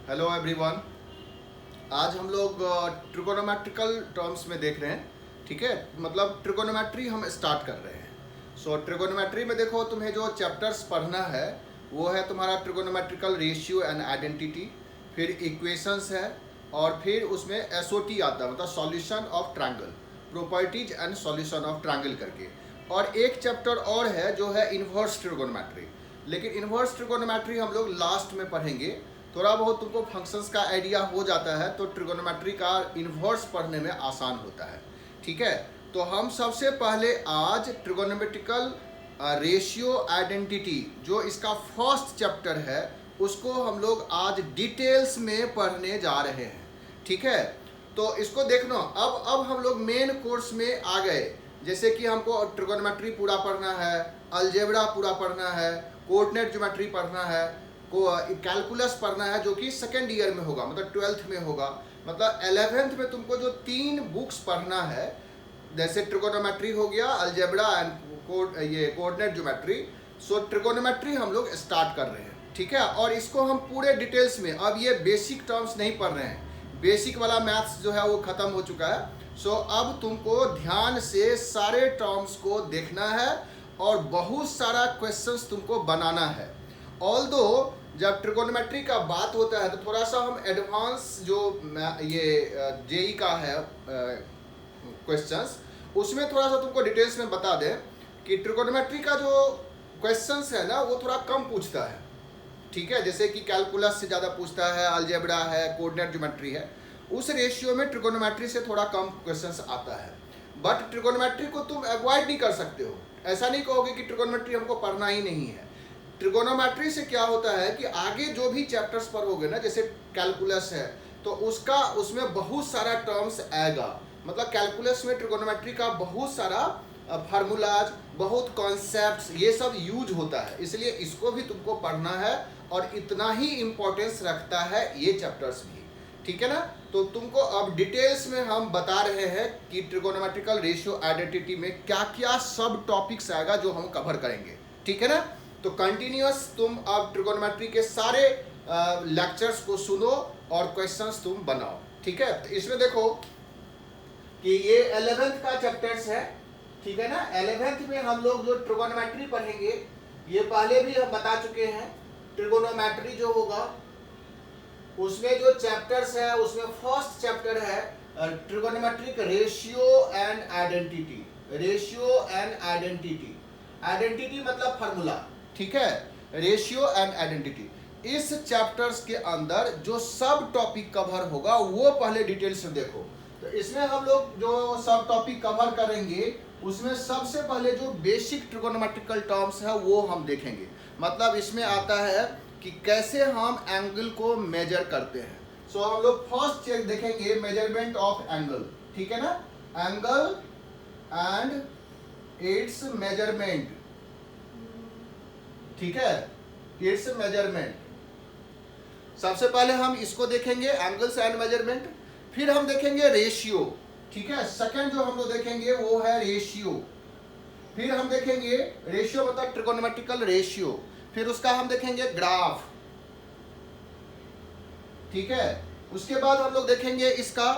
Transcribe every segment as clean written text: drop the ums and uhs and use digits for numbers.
Hello everyone. आज हम लोग ट्रिगोनोमेट्रिकल टर्म्स में देख रहे हैं। ठीक है, मतलब ट्रिगोनोमेट्री हम स्टार्ट कर रहे हैं। सो ट्रिगोनोमेट्री में देखो, तुम्हें जो चैप्टर्स पढ़ना है वो है तुम्हारा ट्रिगोनोमेट्रिकल रेशियो एंड आइडेंटिटी, फिर इक्वेशंस है, और फिर उसमें एसओटी आता है, मतलब solution of triangle, properties and solution of triangle करके। और एक चैप्टर और है जो है इन्वर्स ट्रिगोनोमेट्री, लेकिन इन्वर्स ट्रिगोनोमेट्री हम लोग लास्ट में पढ़ेंगे। थोड़ा बहुत तुमको फंक्शंस का आइडिया हो जाता है तो ट्रिगोनोमेट्री का इन्वर्स पढ़ने में आसान होता है। ठीक है, तो हम सबसे पहले आज ट्रिगोनोमेट्रिकल रेशियो आइडेंटिटी, जो इसका फर्स्ट चैप्टर है, उसको हम लोग आज डिटेल्स में पढ़ने जा रहे हैं। ठीक है, तो इसको देखना। अब हम लोग मेन कोर्स में आ गए। जैसे कि हमको ट्रिगोनोमेट्री पूरा पढ़ना है, अलजेब्रा पूरा पढ़ना है, कोऑर्डिनेट ज्योमेट्री पढ़ना है, को कैलकुलस पढ़ना है, जो कि सेकेंड ईयर में होगा, मतलब 12th में होगा। मतलब 11th में तुमको जो 3 बुक्स पढ़ना है, जैसे ट्रिगोनोमेट्री हो गया, अलजेब्रा एंड ये कोऑर्डिनेट ज्योमेट्री। सो ट्रिगोनोमेट्री हम लोग स्टार्ट कर रहे हैं। ठीक है, और इसको हम पूरे डिटेल्स में, अब ये बेसिक टर्म्स नहीं पढ़ रहे हैं, बेसिक वाला मैथ्स जो है वो खत्म हो चुका है। सो अब तुमको ध्यान से सारे टर्म्स को देखना है और बहुत सारा क्वेश्चंस तुमको बनाना है। ऑल्दो जब ट्रिगोनोमेट्री का बात होता है तो थोड़ा सा हम एडवांस जो ये जेई का है क्वेश्चंस, उसमें थोड़ा सा तुमको डिटेल्स में बता दें कि ट्रिगोनोमेट्री का जो क्वेश्चंस है ना वो थोड़ा कम पूछता है। ठीक है, जैसे कि कैलकुलस से ज़्यादा पूछता है, अलजेब्रा है, कोऑर्डिनेट ज्योमेट्री है, उस रेशियो में ट्रिगोनोमेट्री से थोड़ा कम क्वेश्चंस आता है। बट ट्रिगोनोमेट्री को तुम अवॉइड नहीं कर सकते हो। ऐसा नहीं कहोगे कि ट्रिगोनोमेट्री हमको पढ़ना ही नहीं है। ट्रिगोनोमेट्री से क्या होता है कि आगे जो भी चैप्टर्स पढ़ोगे ना, जैसे कैलकुलस है तो उसमें बहुत सारा टर्म्स आएगा। मतलब कैलकुलस में ट्रिगोनोमेट्री का बहुत सारा फार्मूलाज, बहुत कॉन्सेप्ट्स, ये सब यूज होता है, इसलिए इसको भी तुमको पढ़ना है और इतना ही इम्पोर्टेंस रखता है ये चैप्टर्स भी। ठीक है ना, तो तुमको अब डिटेल्स में हम बता रहे हैं कि ट्रिगोनोमेट्रिकल रेशियो आइडेंटिटी में क्या क्या सब टॉपिक्स आएगा जो हम कवर करेंगे। ठीक है ना, तो कंटिन्यूअस तुम अब ट्रिगोनोमेट्री के सारे लेक्चर्स को सुनो और क्वेश्चंस तुम बनाओ। ठीक है, तो इसमें देखो कि ये 11th का चैप्टर्स है। ठीक है ना, 11th में हम लोग जो ट्रिगोनोमेट्री पढ़ेंगे, ये पहले भी हम बता चुके हैं। ट्रिगोनोमेट्री जो होगा उसमें जो चैप्टर्स है, उसमें फर्स्ट चैप्टर है trigonometric ratio and identity. Ratio and identity, identity मतलब फार्मूला। ठीक है, रेशियो एंड आइडेंटिटी। इस चैप्टर्स के अंदर जो सब टॉपिक कवर होगा वो पहले डिटेल से देखो। तो इसमें हम लोग जो सब टॉपिक कवर करेंगे उसमें सबसे पहले जो बेसिक ट्रिगोनोमेट्रिकल टर्म्स है वो हम देखेंगे। मतलब इसमें आता है कि कैसे हम एंगल को मेजर करते हैं। सो हम लोग फर्स्ट चेक देखेंगे मेजरमेंट ऑफ एंगल। ठीक है ना, एंगल एंड इट्स मेजरमेंट। ठीक है, इट्स मेजरमेंट। सबसे पहले हम इसको देखेंगे, एंगल्स एंड मेजरमेंट। फिर हम देखेंगे रेशियो। ठीक है, सेकंड जो हम लोग देखेंगे वो है रेशियो। फिर हम देखेंगे रेशियो मतलब ट्रिगोनोमेट्रिकल रेशियो। फिर उसका हम देखेंगे ग्राफ। ठीक है, उसके बाद हम लोग देखेंगे इसका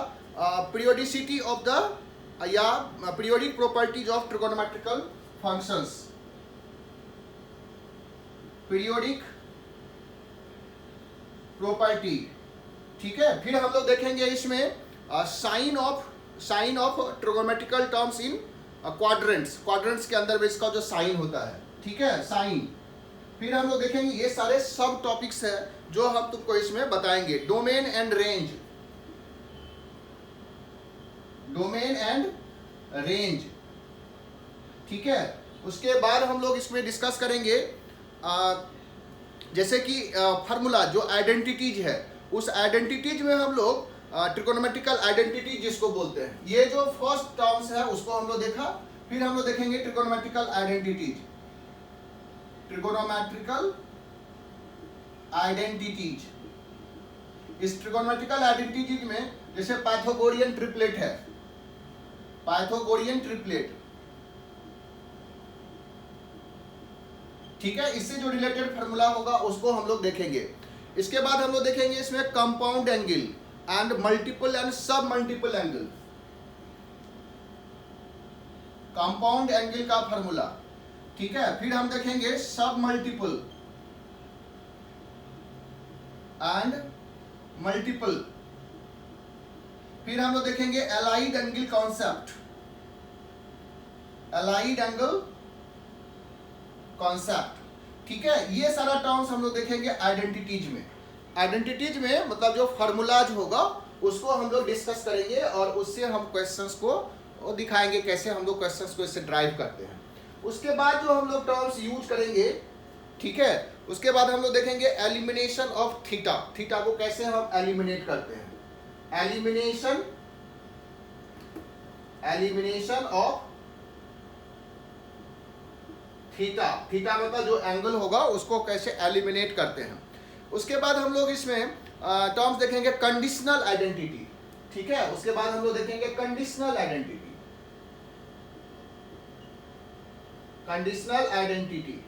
पीरियोडिसिटी ऑफ द या periodic properties of trigonometrical functions, periodic property. ठीक है, फिर हम लोग देखेंगे इसमें sign of trigonometrical terms in quadrants. Quadrants के अंदर इसका जो साइन होता है, ठीक है, साइन। फिर हम लोग देखेंगे, ये सारे सब टॉपिक्स है जो हम तुमको इसमें बताएंगे। Domain and range, domain and range. ठीक है, उसके बाद हम लोग इसमें डिस्कस करेंगे जैसे कि फार्मूला जो आइडेंटिटीज है, उस आइडेंटिटीज में हम लोग ट्रिगोनोमेट्रिकल आइडेंटिटी जिसको बोलते हैं, ये जो फर्स्ट टर्म्स है उसको हम लोग देखा। फिर हम लोग देखेंगे ट्रिगोनोमेट्रिकल आइडेंटिटीज, ट्रिगोनोमेट्रिकल आइडेंटिटीज। इस ट्रिगोनोमेट्रिकल आइडेंटिटीज में जैसे पाइथागोरियन ट्रिपलेट है, पाइथागोरियन ट्रिपलेट। ठीक है, इससे जो रिलेटेड फार्मूला होगा उसको हम लोग देखेंगे। इसके बाद हम लोग देखेंगे इसमें compound angle and multiple and सब मल्टीपल एंगल। कंपाउंड एंगल का फॉर्मूला, ठीक है। फिर हम देखेंगे सब मल्टीपल एंड मल्टीपल। फिर हम लोग देखेंगे allied angle concept, allied angle concept, ठीक है। ये सारा टर्म्स हम लोग देखेंगे आइडेंटिटीज में। आइडेंटिटीज में मतलब जो फॉर्मूलाज होगा उसको हम लोग डिस्कस करेंगे और उससे हम क्वेश्चंस को दिखाएंगे कैसे हम लोग क्वेश्चंस को इससे ड्राइव करते हैं। उसके बाद जो हम लोग टर्म्स यूज करेंगे, ठीक है, उसके बाद हम लोग देखेंगे एलिमिनेशन ऑफ थीटा। थीटा को कैसे हम एलिमिनेट करते हैं, एलिमिनेशन ऑफ थीटा। थीटा मतलब जो एंगल होगा उसको कैसे एलिमिनेट करते हैं। उसके बाद हम लोग इसमें टर्म्स देखेंगे कंडीशनल आइडेंटिटी, ठीक है। उसके बाद हम लोग देखेंगे कंडीशनल आइडेंटिटी, कंडीशनल आइडेंटिटी,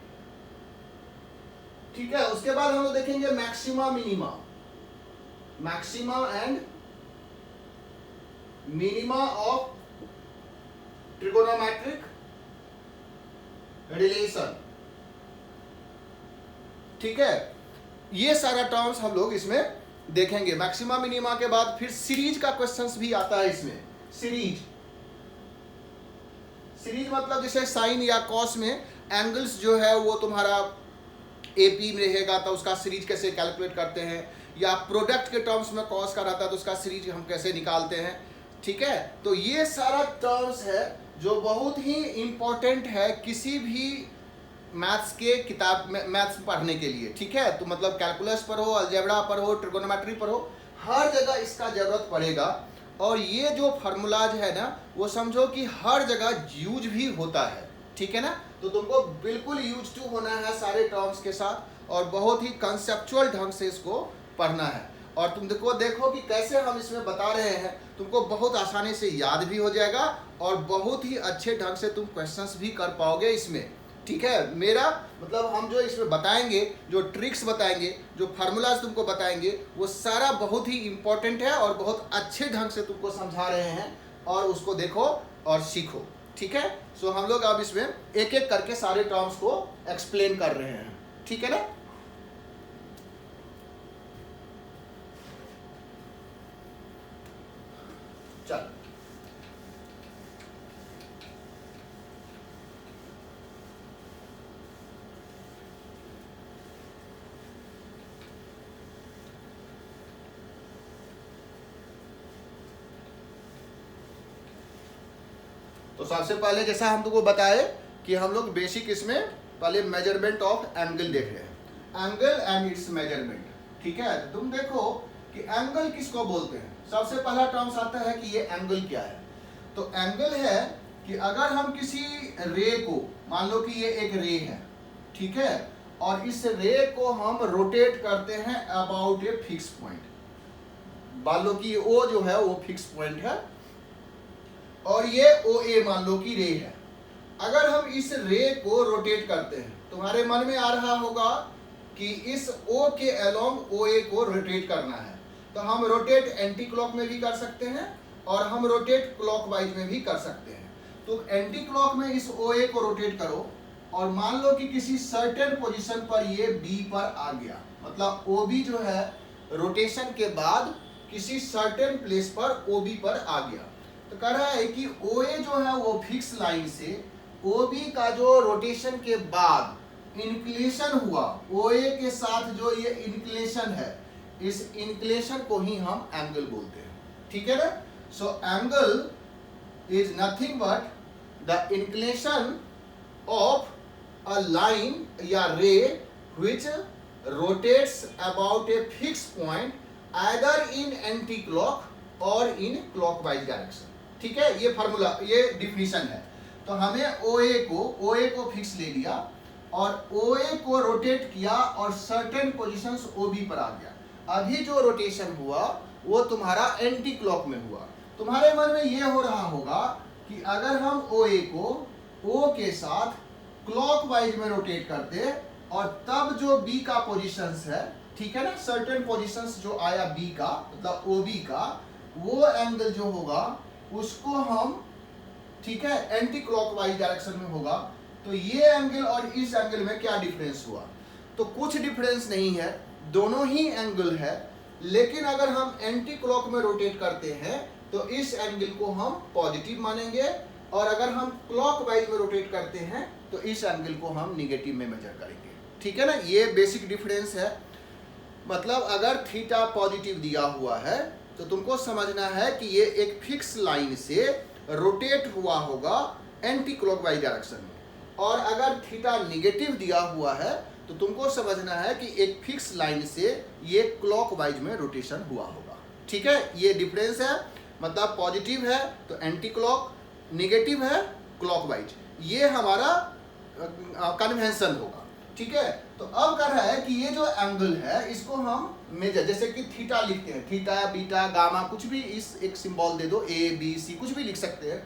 ठीक है। उसके बाद हम लोग देखेंगे maxima minima, maxima and minima of trigonometric relation, ठीक है। ये सारा टर्म्स हम लोग इसमें देखेंगे। मैक्सिमा मिनिमा के बाद फिर सीरीज का क्वेश्चंस भी आता है इसमें। सीरीज मतलब जैसे साइन या कॉस में एंगल्स जो है वो तुम्हारा एपी में रहेगा तो उसका सीरीज कैसे कैलकुलेट करते हैं, या प्रोडक्ट के टर्म्स में कॉस का रहता है तो उसका सीरीज हम कैसे निकालते हैं, ठीक है। तो ये सारा टर्म्स है जो बहुत ही इंपॉर्टेंट है किसी भी मैथ्स के किताब में, मैथ्स पढ़ने के लिए, ठीक है। तो मतलब कैलकुलस पर हो, अलजेब्रा पर हो, ट्रिगोनोमेट्री पर हो, हर जगह इसका जरूरत पड़ेगा। और ये जो फार्मूलाज है ना वो समझो कि हर जगह यूज भी होता है, ठीक है ना। तो तुमको बिल्कुल यूज टू होना है सारे टर्म्स के साथ और बहुत ही कंसेप्चुअल ढंग से इसको पढ़ना है। और तुम देखो कि कैसे हम इसमें बता रहे हैं, तुमको बहुत आसानी से याद भी हो जाएगा और बहुत ही अच्छे ढंग से तुम क्वेश्चंस भी कर पाओगे इसमें, ठीक है। मेरा मतलब हम जो इसमें बताएंगे, जो ट्रिक्स बताएंगे, जो फार्मूलाज तुमको बताएंगे, वो सारा बहुत ही इंपॉर्टेंट है और बहुत अच्छे ढंग से तुमको समझा रहे हैं और उसको देखो और सीखो, ठीक है। सो हम लोग अब इसमें एक एक करके सारे टर्म्स को एक्सप्लेन कर रहे हैं, ठीक है ना। चल तो सबसे पहले जैसा हम तुमको बताए कि हम लोग बेसिक इसमें पहले मेजरमेंट ऑफ एंगल देख रहे हैं, एंगल एंड इट्स मेजरमेंट, ठीक है। तुम देखो कि एंगल किसको बोलते हैं। सबसे पहला टर्म्स आता है कि ये एंगल क्या है। तो एंगल है कि अगर हम किसी रे को, मान लो कि ये एक रे है, ठीक है, और इस रे को हम रोटेट करते हैं अबाउट ए फिक्स पॉइंट, मान लो कि ओ जो है वो फिक्स पॉइंट है और ये ओ ए मान लो कि रे है। अगर हम इस रे को रोटेट करते हैं, तुम्हारे मन में आ रहा होगा कि इस ओ के अलोंग ओ ए को रोटेट करना है, तो हम रोटेट एंटी क्लॉक में भी कर सकते हैं और हम रोटेट क्लॉकवाइज में भी कर सकते हैं। तो एंटी क्लॉक में इस ओ ए को रोटेट करो और मान लो कि किसी सर्टेन पोजीशन पर ये बी पर आ गया, मतलब ओ बी जो है रोटेशन के बाद किसी सर्टेन प्लेस पर ओ बी पर आ गया। तो कह रहा है कि ओ ए जो है वो फिक्स लाइन से ओ बी का जो रोटेशन के बाद इंक्लिनेशन हुआ, ओ ए के साथ जो ये इंक्लिनेशन है, इस इंक्लिनेशन को ही हम एंगल बोलते हैं, ठीक है ना। So angle is nothing but the inclination of a line या रे which rotates about a fix point either in anti clock और इन क्लॉकवाइज डायरेक्शन, ठीक है। ये फार्मूला, ये डिफिनीशन है। तो हमें ओ ए को फिक्स ले लिया और ओ ए को रोटेट किया और सर्टेन पोजीशंस ओ बी पर आ गया। अभी जो रोटेशन हुआ वो तुम्हारा एंटी क्लॉक में हुआ। तुम्हारे मन में ये हो रहा होगा कि अगर हम ओ ए को ओ के साथ क्लॉकवाइज में रोटेट करते और तब जो बी का पोजीशंस है ठीक है ना, सर्टेन पोजीशंस जो आया बी का मतलब OB का, वो एंगल जो होगा उसको हम, ठीक है, एंटी क्लॉकवाइज डायरेक्शन में होगा। तो ये एंगल और इस एंगल में क्या डिफरेंस हुआ? तो कुछ डिफरेंस नहीं है, दोनों ही एंगल है, लेकिन अगर हम एंटी क्लॉक में रोटेट करते हैं तो इस एंगल को हम पॉजिटिव मानेंगे, और अगर हम क्लॉकवाइज में रोटेट करते हैं तो इस एंगल को हम निगेटिव में मेजर करेंगे। ठीक है ना, ये बेसिक डिफरेंस है। मतलब अगर थीटा पॉजिटिव दिया हुआ है तो तुमको समझना है कि ये एक फिक्स लाइन से रोटेट हुआ होगा एंटी क्लॉकवाइज डायरेक्शन में, और अगर थीटा निगेटिव दिया हुआ है तो तुमको समझना है कि एक फिक्स लाइन से ये क्लॉकवाइज में रोटेशन हुआ होगा। ठीक है, ये डिफरेंस है। मतलब पॉजिटिव है तो एंटी क्लॉक, निगेटिव है क्लॉकवाइज, ये हमारा कन्वेंशन होगा। ठीक है, तो अब कह रहा है कि ये जो एंगल है इसको हम मेजर, जैसे कि थीटा लिखते हैं, थीटा बीटा गामा कुछ भी, इस एक सिंबल दे दो, ABC कुछ भी लिख सकते हैं।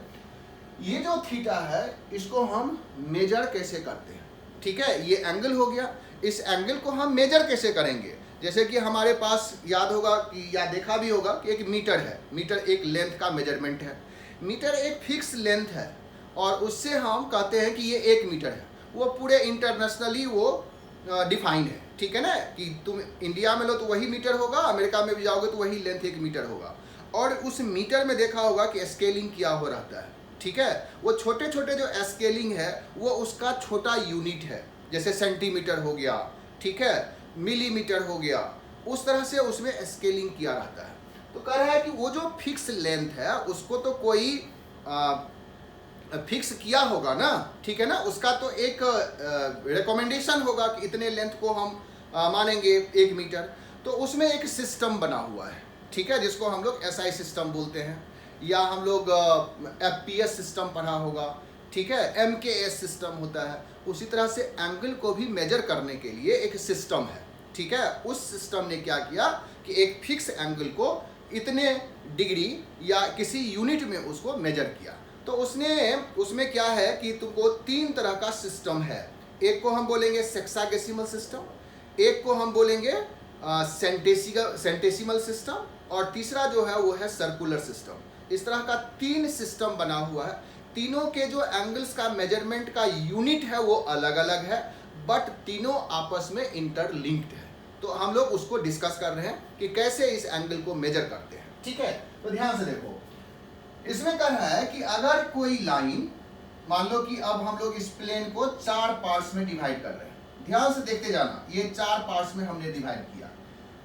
ये जो थीटा है इसको हम मेजर कैसे करते हैं? ठीक है, ये एंगल हो गया, इस एंगल को हम मेजर कैसे करेंगे? जैसे कि हमारे पास याद होगा कि या देखा भी होगा कि एक मीटर है, मीटर एक लेंथ का मेजरमेंट है, मीटर एक फिक्स लेंथ है, और उससे हम कहते हैं कि ये 1 मीटर है। वो पूरे इंटरनेशनली वो डिफाइन है। ठीक है ना, कि तुम इंडिया में लो तो वही मीटर होगा, अमेरिका में भी जाओगे तो वही लेंथ 1 मीटर होगा, और उस मीटर में देखा होगा कि स्केलिंग किया हो रहता है। ठीक है, वो छोटे छोटे जो स्केलिंग है वो उसका छोटा यूनिट है, जैसे सेंटीमीटर हो गया, ठीक है, मिलीमीटर हो गया, उस तरह से उसमें स्केलिंग किया रहता है। तो कह रहा है कि वो जो फिक्स लेंथ है उसको तो कोई फिक्स किया होगा ना, ठीक है ना, उसका तो एक रिकमेंडेशन होगा कि इतने लेंथ को हम मानेंगे 1 मीटर। तो उसमें एक सिस्टम बना हुआ है, ठीक है, जिसको हम लोग SI सिस्टम बोलते हैं, या हम लोग FPS सिस्टम पढ़ा होगा, ठीक है, MKS सिस्टम होता है। उसी तरह से एंगल को भी मेजर करने के लिए एक सिस्टम है। ठीक है, उस सिस्टम ने क्या किया कि एक फिक्स एंगल को इतने डिग्री या किसी यूनिट में उसको मेजर किया। तो उसमें क्या है कि तुमको 3 तरह का सिस्टम है। एक को हम बोलेंगे सेक्साडेसिमल सिस्टम, एक को हम बोलेंगे सेंटेसिमल सिस्टम, और तीसरा जो है वो है सर्कुलर सिस्टम। इस तरह का 3 सिस्टम बना हुआ है। तीनों के जो एंगल्स का मेजरमेंट का यूनिट है वो अलग अलग है, बट तीनों आपस में इंटरलिंक्ड है। तो हम लोग उसको डिस्कस कर रहे हैं कि कैसे इस एंगल को मेजर करते हैं। ठीक है, तो ध्यान से देखो, इसमें कह रहा है कि अगर कोई लाइन, मान लो कि अब हम लोग इस प्लेन को 4 पार्ट्स में डिवाइड कर रहे हैं। ध्यान से देखते जाना, ये 4 पार्ट्स में हमने डिवाइड किया।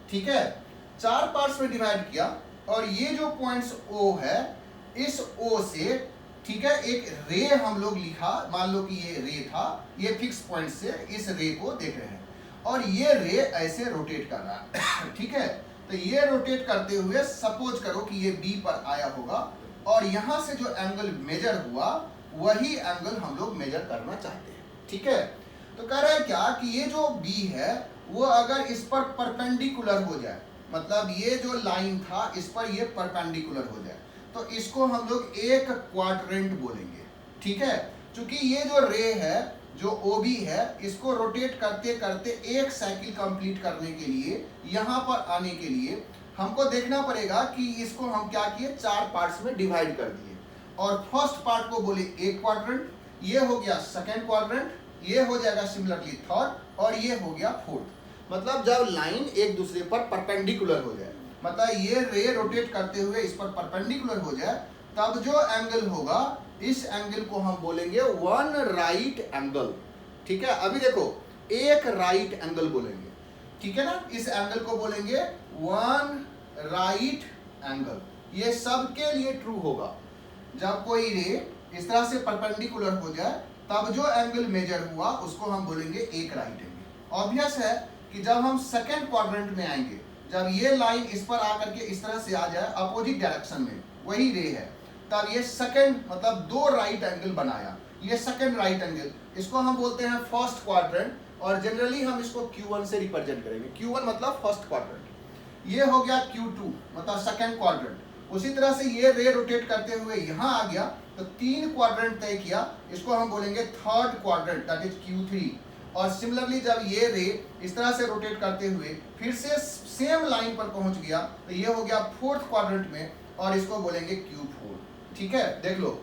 ठीक है, 4 पार्ट्स में डिवाइड किया, और ये जो पॉइंट्स O है, इस O से, ठीक है, एक रे हम लोग लिखा, मान लो कि ये रे था, ये फिक्स पॉइंट से इस रे को देख रहे हैं, और ये रे ऐसे रोटेट कर रहा है। ठीक है, तो ये रोटेट करते हुए सपोज करो कि ये B पर आया होगा, और यहां से जो एंगल मेजर हुआ वही एंगल हम लोग मेजर करना चाहते हैं। ठीक है, तो कह रहा है क्या कि ये जो B है वो अगर इस पर परपेंडिकुलर हो जाए, मतलब ये जो लाइन था इस पर ये परपेंडिकुलर हो जाए, तो इसको हम लोग एक क्वाड्रेंट बोलेंगे। ठीक है, क्योंकि ये जो रे है, जो OB है, इसको रोटेट करते करते एक साइकिल कंप्लीट करने के लिए, यहाँ पर आने के लिए हमको देखना पड़ेगा कि इसको हम क्या किए, 4 पार्ट्स में डिवाइड कर दिए, और फर्स्ट पार्ट को बोले एक क्वाड्रेंट, ये हो गया सेकेंड क्वाड्रेंट, ये हो जाएगा सिमिलरली थर्ड, और ये हो गया फोर्थ। मतलब जब लाइन एक दूसरे पर परपेंडिकुलर हो जाए, मतलब ये रे रोटेट करते हुए इस पर परपेंडिकुलर हो जाए, तब जो एंगल होगा इस एंगल को हम बोलेंगे 1 राइट एंगल। ठीक है, अभी देखो, एक राइट एंगल बोलेंगे, ठीक है ना, इस एंगल को बोलेंगे 1 राइट एंगल। ये सबके लिए ट्रू होगा। जब कोई रे इस तरह से परपेंडिकुलर हो जाए तब जो एंगल मेजर हुआ उसको हम बोलेंगे एक राइट एंगल। ऑब्वियस है कि जब हम सेकेंड क्वाड्रेंट में आएंगे, जब ये लाइन इस पर आकर के इस तरह से आ जाए अपोजिट डायरेक्शन में, वही रे है, तब ये सेकेंड मतलब 2 राइट एंगल बनाया, ये सेकेंड राइट एंगल, इसको हम बोलते हैं फर्स्ट क्वाड्रेंट, और जनरली हम इसको Q1 से रिप्रेजेंट करेंगे। Q1 मतलब फर्स्ट क्वाड्रेंट, ये हो गया Q2 मतलब सेकेंड क्वाड्रेंट। उसी तरह से ये रे रोटेट करते हुए यहाँ आ गया, तो 3 क्वाड्रेंट तय किया, इसको हम बोलेंगे third quadrant, that is Q3। और सिमिलरली जब ये रे इस तरह से रोटेट करते हुए फिर से सेम लाइन पर पहुंच गया तो ये हो गया फोर्थ क्वाड्रेंट में और इसको बोलेंगे Q4। ठीक है, देख लो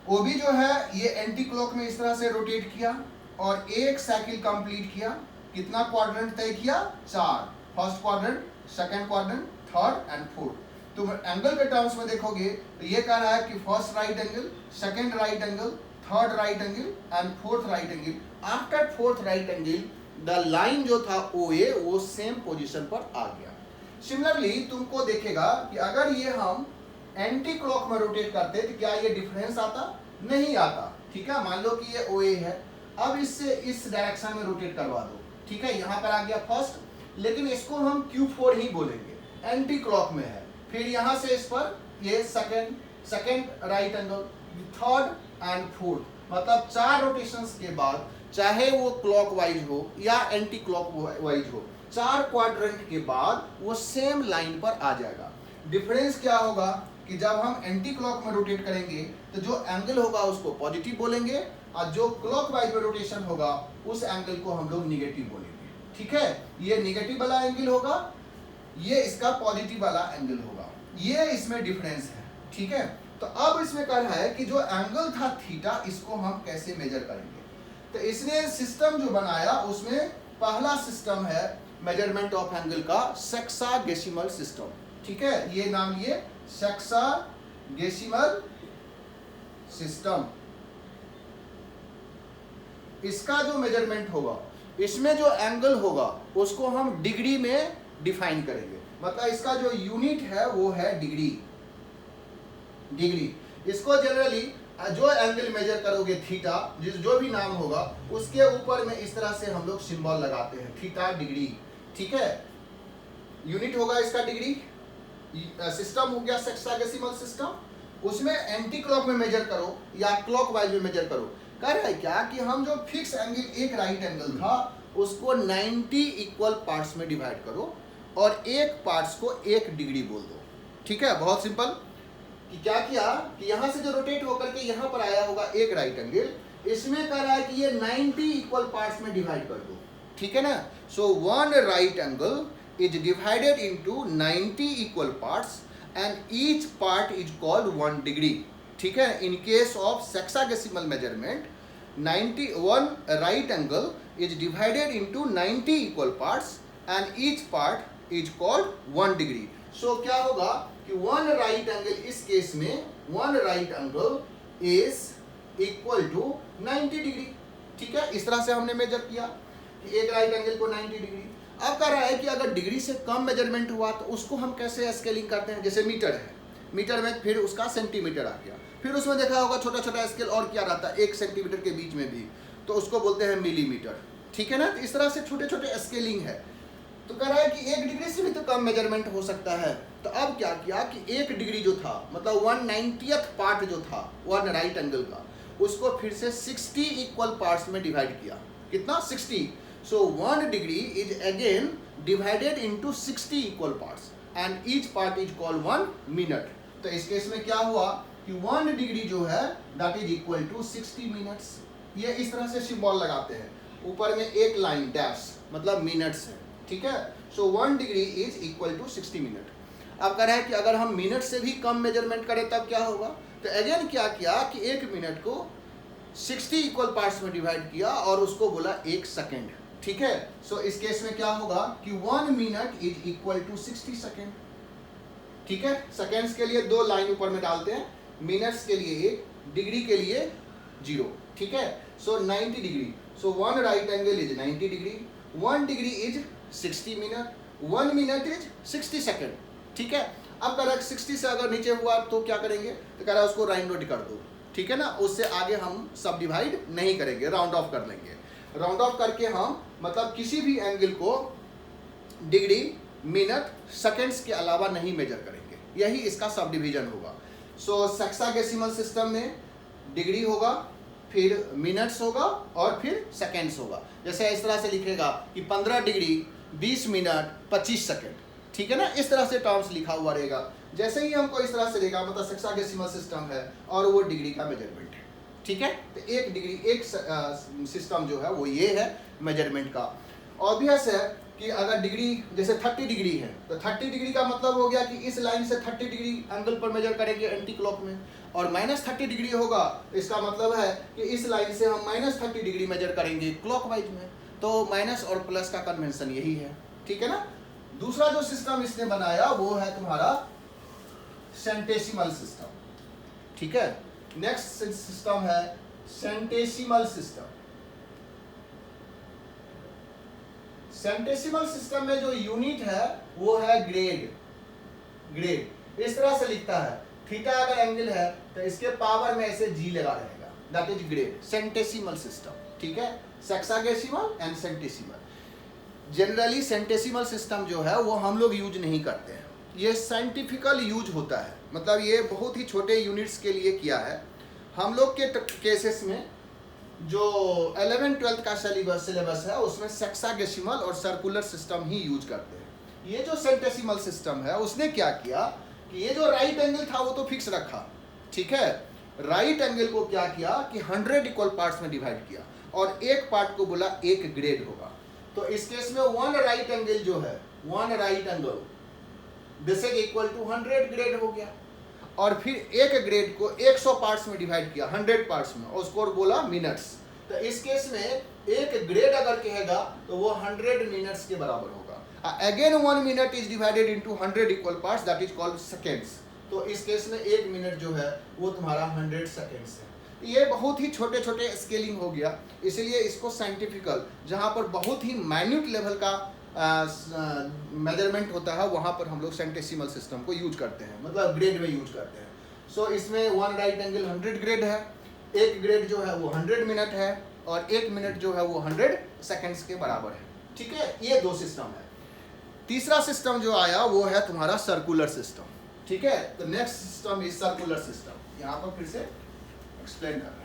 ओबी जो है ये एंटी क्लॉक में इस तरह से रोटेट किया और एक साइकिल कंप्लीट किया। कितना क्वाड्रेंट तय किया? 4। First quadrant, second quadrant, third and fourth. तुम एंगल के टर्म्स में देखोगे तो ये कह रहा है कि first right angle, second right angle, third right angle and fourth right angle. After fourth right angle the line जो था OA वो सेम पोजीशन पर आ गया। सिमिलरली तुमको देखेगा कि अगर ये हम एंटी क्लॉक में रोटेट करते तो क्या ये डिफरेंस आता? नहीं आता। ठीक है, मान लो कि ये OA है, अब इससे इस डायरेक्शन में रोटेट करवा दो। ठीक है, यहाँ पर आ गया फर्स्ट, लेकिन इसको हम Q4 ही बोलेंगे, एंटी क्लॉक में है। फिर यहाँ से इस पर ये second right angle, third and fourth, मतलब 4 रोटेशंस के बाद चाहे वो क्लॉकवाइज हो या एंटी क्लॉकवाइज हो, 4 क्वाड्रेंट के बाद वो सेम लाइन पर आ जाएगा। डिफरेंस क्या होगा कि जब हम एंटी क्लॉक में रोटेट करेंगे तो जो एंगल होगा उसको पॉजिटिव बोलेंगे और जो क्लॉकवाइज में रोटेशन होगा उस एंगल को हम लोग निगेटिव बोलेंगे। ठीक है, ये निगेटिव वाला एंगल होगा, ये इसका पॉजिटिव वाला एंगल होगा, ये इसमें डिफरेंस है। ठीक है, तो अब इसमें कह रहा है कि जो एंगल था थीटा इसको हम कैसे मेजर करेंगे। तो इसने सिस्टम जो बनाया उसमें पहला सिस्टम है मेजरमेंट ऑफ एंगल का सेक्सागेसिमल सिस्टम। ठीक है, ये नाम लिए सेक्सागेसिमल सिस्टम। इसका जो मेजरमेंट होगा इसमें जो एंगल होगा उसको हम डिग्री में डिफाइन करेंगे, मतलब इसका जो यूनिट है वो है डिग्री। इसको जनरली जो एंगल मेजर करोगे थीटा, जो भी नाम होगा उसके ऊपर में इस तरह से हम लोग सिंबल लगाते हैं, थीटा डिग्री। ठीक है, यूनिट होगा इसका डिग्री। सिस्टम हो गया सेक्सागेसिमल सिस्टम, उसमें एंटी क्लॉक में मेजर करो या क्लॉकवाइज में मेजर करो। कह रहा है क्या कि हम जो फिक्स एंगल एक राइट एंगल था उसको 90 इक्वल पार्ट्स में डिवाइड करो और एक पार्ट्स को 1 डिग्री बोल दो। ठीक है, बहुत सिंपल। कि क्या किया कि यहाँ से जो रोटेट होकर के यहाँ पर आया होगा एक राइट एंगल, इसमें कह रहा है कि ये 90 इक्वल पार्ट्स में डिवाइड कर दो। ठीक है ना, so 1 right angle is divided into 90 equal parts and each part is called 1 degree. ठीक है, in case of sexagesimal measurement 1 right angle is divided into 90 equal parts and each part is called 1 degree. So क्या होगा कि 1 right angle इस case में 1 right angle is equal to 90 degree. ठीक है, इस तरह से हमने मेजर किया कि एक राइट एंगल को 90 डिग्री। अब कह रहा है कि अगर डिग्री से कम मेजरमेंट हुआ तो उसको हम कैसे स्केलिंग करते हैं। जैसे मीटर है, मीटर में फिर उसका सेंटीमीटर आ गया, फिर उसमें देखा होगा छोटा छोटा स्केल और क्या रहता है 1 सेंटीमीटर के बीच में भी, तो उसको बोलते हैं मिलीमीटर। ठीक है ना, तो इस तरह से छोटे छोटे स्केलिंग है। तो कह रहा है कि 1 डिग्री से भी तो कम मेजरमेंट हो सकता है। तो अब क्या किया कि 1 डिग्री जो था मतलब 1/90th पार्ट जो था 1 राइट एंगल का, उसको फिर से 60 इक्वल पार्ट्स में डिवाइड किया। कितना? 60। सो 1 degree is again divided into 60 equal parts and each part is called 1 minute. तो इस केस में क्या हुआ कि 1 डिग्री जो है that is equal to 60 minutes. ये इस तरह से सिंबल लगाते हैं, ऊपर में एक लाइन डैश मतलब मिनट्स है। ठीक है, so 1 degree is equal to 60 minute. अब कह रहा है कि अगर हम मिनट से भी कम मेजरमेंट करें तब क्या होगा। तो अगेन क्या किया कि 1 मिनट को 60 इक्वल पार्ट्स में डिवाइड किया और उसको बोला 1 सेकेंड। ठीक है, सो इस केस में क्या होगा कि 1 minute is equal to 60 second. ठीक है, सेकेंड्स के लिए 2 लाइन ऊपर में डालते हैं, मिनट्स के लिए 1, डिग्री के लिए 0। ठीक है, सो 90 degree, so 1 right angle is 90 degree, 1 degree is 60 minute, 1 minute is 60 second. ठीक है, अब कह रहा है 60 से अगर नीचे हुआ तो क्या करेंगे, तो कह रहा है उसको राउंड कर दो। ठीक है ना, उससे आगे हम सब डिवाइड नहीं करेंगे, राउंड ऑफ कर लेंगे। राउंड ऑफ करके हम मतलब किसी भी एंगल को डिग्री, मिनट, सेकेंड्स के अलावा नहीं मेजर करेंगे। यही इसका सब डिवीजन होगा। सो सेक्सागेसिमल सिस्टम में डिग्री होगा, फिर मिनट्स होगा और फिर सेकेंड्स होगा। जैसे इस तरह से लिखेगा कि 15 डिग्री 20 मिनट 25 सेकेंड। ठीक है ना, इस तरह से टर्म्स लिखा हुआ रहेगा। जैसे ही हमको इस तरह से देगा मतलब सेक्सागेसिमल सिस्टम है और वो डिग्री का मेजरमेंट है। ठीक है, तो 1 डिग्री एक सिस्टम जो है वो ये है मेजरमेंट का। ऑब्वियस है कि अगर डिग्री जैसे 30 डिग्री है तो 30 डिग्री का मतलब हो गया कि इस लाइन से 30 डिग्री एंगल पर मेजर करेंगे एंटी क्लॉक में, और -30 डिग्री होगा तो इसका मतलब है कि इस लाइन से हम -30 डिग्री मेजर करेंगे क्लॉकवाइज में। तो माइनस और प्लस का कन्वेंशन यही है, ठीक है ना। दूसरा जो सिस्टम इसने बनाया वो है तुम्हारा सेंटेसिमल सिस्टम, ठीक है। नेक्स्ट सिस्टम है सेंटेसिमल सिस्टम। सेंटेसिमल सिस्टम में जो यूनिट है वो है ग्रेड। ग्रेड इस तरह से लिखता है, थीटा अगर एंगल है तो इसके पावर में ऐसे जी लगा रहेगा, that is grade. Centesimal system, ठीक है, सेक्सागेसिमल and centesimal. Generally centesimal system जो है वो हम लोग यूज नहीं करते हैं, ये साइंटिफिकल यूज होता है, मतलब ये बहुत ही छोटे यूनिट्स के लिए किया है। हम लोग के केसेस में जो 11th-12th का सिलेबस है उसमें सेक्सागेसिमल और सर्कुलर सिस्टम ही यूज करते हैं। ये जो सेंटेसिमल सिस्टम है उसने क्या किया कि ये जो राइट एंगल था वो तो फिक्स रखा, ठीक है। राइट एंगल को क्या किया कि 100 इक्वल पार्ट्स में डिवाइड किया और एक पार्ट को बोला एक ग्रेड होगा। तो इस केस में 1 राइट एंगल जो है, 1 right angle this is equal to 100 grade हो गया, और फिर एक ग्रेड को 100 पार्ट्स में डिवाइड किया, 100 पार्ट्स में, और उसको बोला मिनट्स। तो इस केस में एक ग्रेड अगर कहेगा तो वो 100 मिनट्स के बराबर होगा। Again 1 minute is divided into 100 equal parts, that is called seconds. तो इस केस में 1 मिनट जो है वो तुम्हारा 100 सेकेंड्स है। ये बहुत ही छोटे छोटे स्केलिंग हो गया, इसलिए इसको साइंटिफिकल, जहाँ पर बहुत ही माइन्यूट लेवल का मेजरमेंट होता है वहाँ पर हम लोग सेंटेसिमल सिस्टम को यूज करते हैं, मतलब ग्रेड में यूज करते हैं। सो इसमें 1 राइट एंगल 100 ग्रेड है, एक ग्रेड जो है वो 100 मिनट है, और 1 मिनट जो है वो 100 सेकेंड्स के बराबर है, ठीक है। ये 2 सिस्टम है। तीसरा सिस्टम जो आया वो है तुम्हारा सर्कुलर सिस्टम, ठीक है। तो next system is circular system. यहाँ पर फिर से एक्सप्लेन कर रहे हैं।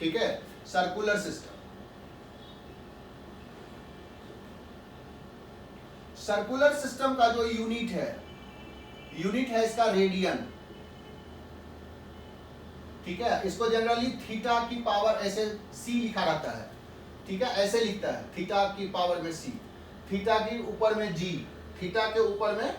ठीक है, सर्कुलर सिस्टम। सर्कुलर सिस्टम का जो यूनिट है इसका रेडियन, ठीक है। इसको जनरली थीटा की पावर ऐसे सी लिखा रहता है, ठीक है, ऐसे लिखता है, थीटा की पावर में सी, थीटा के ऊपर में जी, थीटा के ऊपर में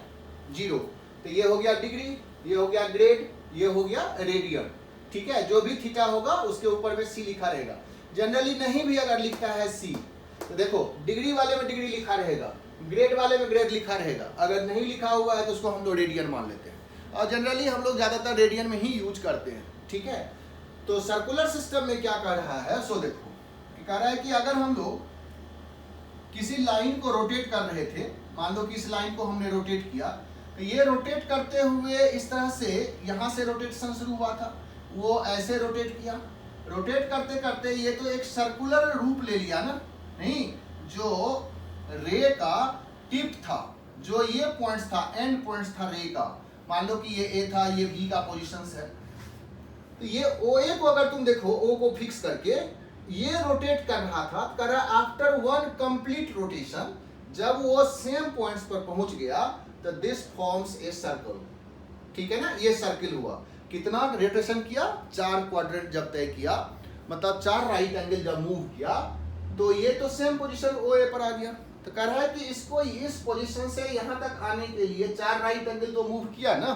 0। तो ये हो गया डिग्री, ये हो गया ग्रेड, ये हो गया रेडियन, ठीक है। जो भी थीटा होगा उसके ऊपर में सी लिखा रहेगा। जनरली नहीं भी अगर लिखता है सी, तो देखो डिग्री वाले में डिग्री लिखा रहेगा, ग्रेड वाले में ग्रेड लिखा रहेगा। अगर नहीं लिखा हुआ है तो उसको हम लोग रेडियन मान लेते हैं, और जनरली हम लोग ज्यादातर रेडियन में ही यूज करते हैं, ठीक है। तो सर्कुलर सिस्टम में क्या कर रहा है, सो देखो कह रहा है कि अगर हम लोग किसी लाइन को रोटेट कर रहे थे, मान लो कि इस लाइन को हमने रोटेट किया, तो ये रोटेट करते हुए इस तरह से यहाँ से रोटेशन शुरू हुआ था, वो ऐसे रोटेट किया, रोटेट करते करते ये तो एक सर्कुलर रूप ले लिया ना, नहीं, जो रे का टिप था, जो ये पॉइंट्स था, एंड पॉइंट्स था रे का, मान लो कि ये ए था, ये बी का पोजीशंस है, तो ये ओ ए को अगर तुम देखो, ओ को फिक्स करके ये रोटेट कर रहा था, कर रहा आफ्टर 1 कंप्लीट रोटेशन, जब वो सेम पॉइंट्स पर पहुंच गया तो दिस फॉर्म्स ए सर्कल, ठीक है ना। ये सर्किल हुआ, कितना रोटेशन किया, 4 क्वाड्रेंट जब तय किया, मतलब 4 राइट एंगल जब मूव किया, तो ये तो सेम पोजीशन ओ ए पर आ गया। तो कह रहा है कि इसको इस पोजीशन से यहां तक आने के लिए 4 राइट एंगल तो मूव किया ना,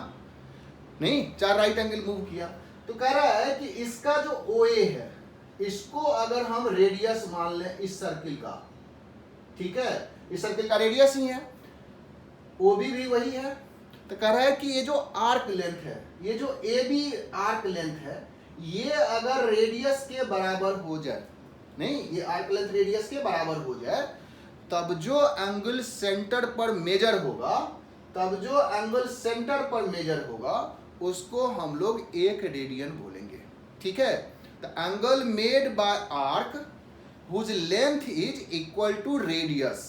नहीं, 4 राइट एंगल मूव किया। तो कह रहा है कि इसका जो ओ ए है, इसको अगर हम रेडियस मान लें इस सर्किल का, ठीक है, इस सर्किल का रेडियस ही है, ओ भी वही है। तो कह रहा है कि ये जो आर्क लेंथ है, ये जो ए बी आर्क लेंथ है, ये अगर रेडियस के बराबर हो जाए, नहीं, ये आर्क लेंथ रेडियस के बराबर हो जाए, तब जो एंगल सेंटर पर मेजर होगा, तब जो एंगल सेंटर पर मेजर होगा उसको हम लोग 1 रेडियन बोलेंगे, ठीक है। The angle made by arc whose length is equal to radius,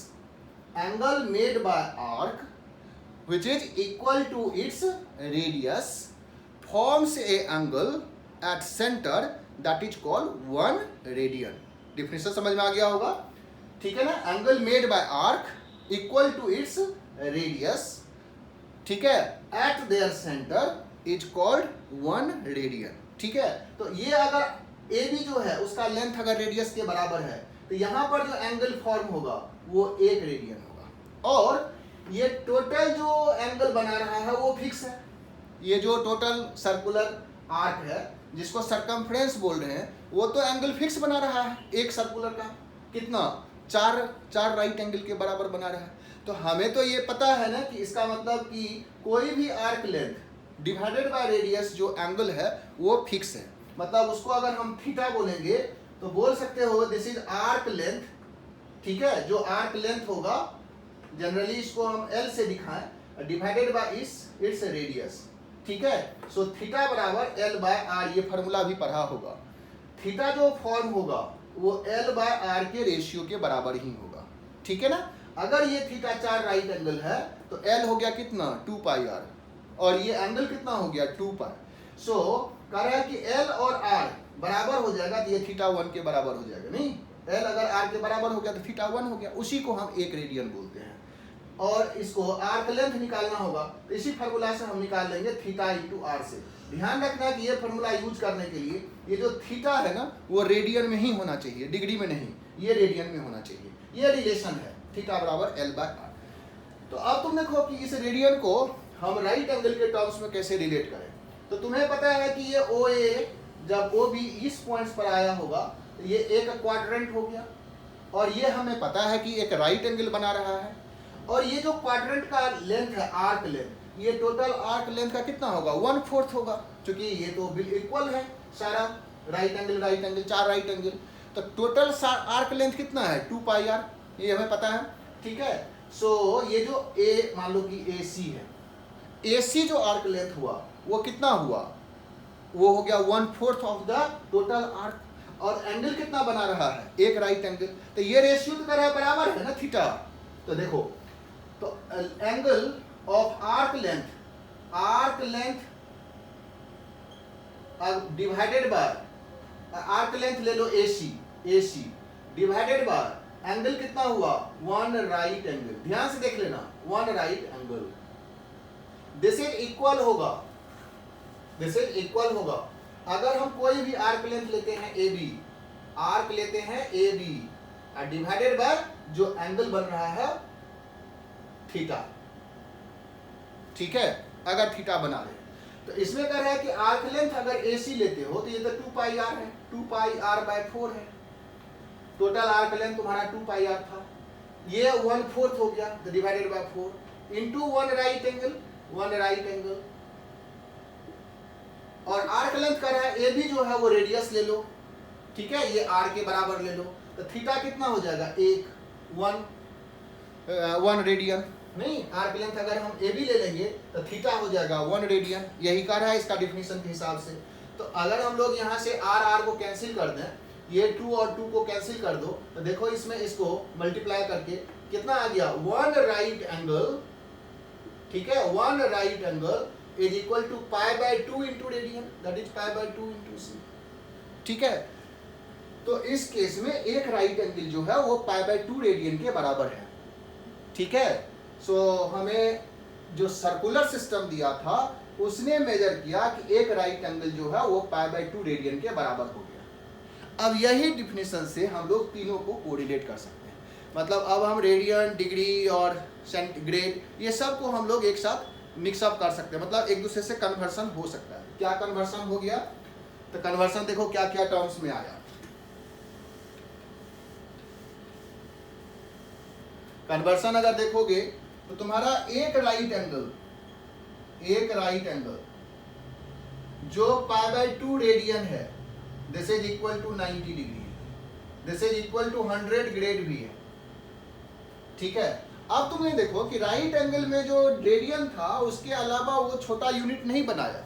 angle made by arc which is equal to its radius forms a angle at center that is called 1 radian। Definition समझ में आ गया होगा, ठीक है ना। Angle made by arc equal to its radius, ठीक है, at their centre is called 1 radian, ठीक है। तो ये अगर ए बी जो है उसका लेंथ अगर रेडियस के बराबर है तो यहाँ पर जो एंगल फॉर्म होगा वो 1 रेडियन होगा, और ये टोटल जो एंगल बना रहा है वो फिक्स है। ये जो टोटल सर्कुलर आर्क है जिसको सरकमफ्रेंस बोल रहे हैं वो तो एंगल फिक्स बना रहा है, एक सर्कुलर का कितना, चार राइट एंगल के बराबर बना रहा है। तो हमें तो ये पता है ना कि इसका मतलब कि कोई भी arc length divided by radius जो एंगल है वो फिक्स है। मतलब उसको अगर हम थीटा बोलेंगे तो बोल सकते हो दिस इज आर्क लेंथ, ठीक है। जो आर्क लेंथ होगा जनरली इसको हम L से दिखाएं, डिवाइडेड बाय इट्स रेडियस, ठीक है। सो थीटा बराबर L बाय आर, ये फॉर्मूला भी पढ़ा होगा। थीटा जो फॉर्म होगा वो L बाय आर के रेशियो के बराबर ही होगा, ठीक है ना। अगर ये थीटा 4 राइट एंगल है तो L हो गया कितना 2 पाई आर, और ये एंगल कितना हो गया 2 पाई। सो कह रहा है कि L और R बराबर हो जाएगा तो ये थीटा 1 के बराबर हो जाएगा। नहीं, L अगर R के बराबर हो गया तो थीटा 1 हो गया, उसी को हम 1 रेडियन बोलते हैं। और इसको आर्क लेंथ निकालना होगा तो इसी फार्मूला से हम निकाल लेंगे थीटा इंटू आर से। ध्यान रखना कि ये फार्मूला यूज करने के लिए ये जो थीटा है ना वो रेडियन में ही होना चाहिए, डिग्री में नहीं, ये रेडियन में होना चाहिए। ये रिलेशन है थीटा बराबर L बाय आर। तो अब तुम देखो कि इस रेडियन को हम राइट एंगल के टर्म्स में कैसे रिलेट करें। तो तुम्हें पता है कि ये ओ ए जब ओ बी इस पॉइंट्स पर आया होगा तो ये एक क्वाड्रेंट हो गया, और ये हमें पता है कि एक राइट एंगल बना रहा है। और ये जो क्वाड्रेंट का लेंथ है आर्क लेंथ, ये टोटल आर्क लेंथ का कितना होगा 1/4 होगा, क्योंकि ये तो इक्वल है सारा राइट एंगल 4 राइट एंगल। तो टोटल आर्क लेंथ कितना है 2 पाई आर, ये हमें पता है, ठीक है। सो ये जो ए मान लो कि ए सी है, ए सी जो आर्क लेंथ हुआ वो कितना हुआ, वो हो गया 1/4 ऑफ द टोटल आर्क। और एंगल कितना बना रहा है एक राइट एंगल, तो ये रेशियो तो कर बराबर है ना थीटा। तो देखो तो angle of arc length divided by arc length ले लो AC डिवाइडेड बाय एंगल कितना हुआ 1 राइट एंगल। ध्यान से देख लेना 1 right angle, this is equal होगा। अगर हम कोई भी आर्क लेंथ लेते हैं AB, आर्क लेते हैं AB डिवाइडेड बाय जो एंगल बन रहा है थीटा, ठीक है। अगर थीटा बना रहे तो इसमें कह रहा है कि आर्क लेंथ अगर AC लेते हो तो ये तो 2 पाई आर है, 2 पाई आर बाय 4 है। टोटल आर्क लेंथ तुम्हारा 2 पाई आर था, ये 1/4 हो गया तो divided by 4 into 1 right angle. और आर्क लेंथ कर रहा है AB जो है वो रेडियस ले लो, ठीक है, ये R के बराबर ले लो। तो थीटा कितना हो जाएगा 1 रेडियन। नहीं, आर्क लेंथ अगर हम AB ले लेंगे तो थीटा हो जाएगा 1 रेडियन, यही कर रहा है इसका डिफिनीशन के हिसाब से। तो अगर हम लोग यहाँ से R को कैंसिल कर दें, ये 2 और 2 को कैंसिल कर दो, तो देखो इसमें इसको मल्टीप्लाई करके कितना आ गया 1 राइट एंगल, ठीक है। 1 right angle is equal to pi by 2 into radian, that is pi by 2 into c, ठीक है। तो इस केस में एक राइट एंगल जो है वो पाई बाय 2 रेडियन के बराबर है, ठीक है। सो हमें जो सर्कुलर सिस्टम दिया था उसने मेजर किया कि एक राइट एंगल जो है वो पाई बाय 2 रेडियन के बराबर हो गया। अब यही डिफिनेशन से हम लोग तीनों को कोरिलेट कर सकते हैं। मतलब अब हम रेडियन, डिग्री और सेंटीग्रेड ये सब को हम लोग एक साथ मिक्सअप कर सकते हैं, मतलब एक दूसरे से कन्वर्सन हो सकता है। क्या कन्वर्सन हो गया, तो कन्वर्सन देखो क्या क्या टर्म्स में आया। कन्वर्सन अगर देखोगे तो तुम्हारा एक राइट एंगल जो पाई बाय 2 रेडियन है, this is equal to 90 degree, this is equal to 100 grade भी है, ठीक है। अब तुमने देखो कि राइट एंगल में जो रेडियन था उसके अलावा वो छोटा यूनिट नहीं बनाया।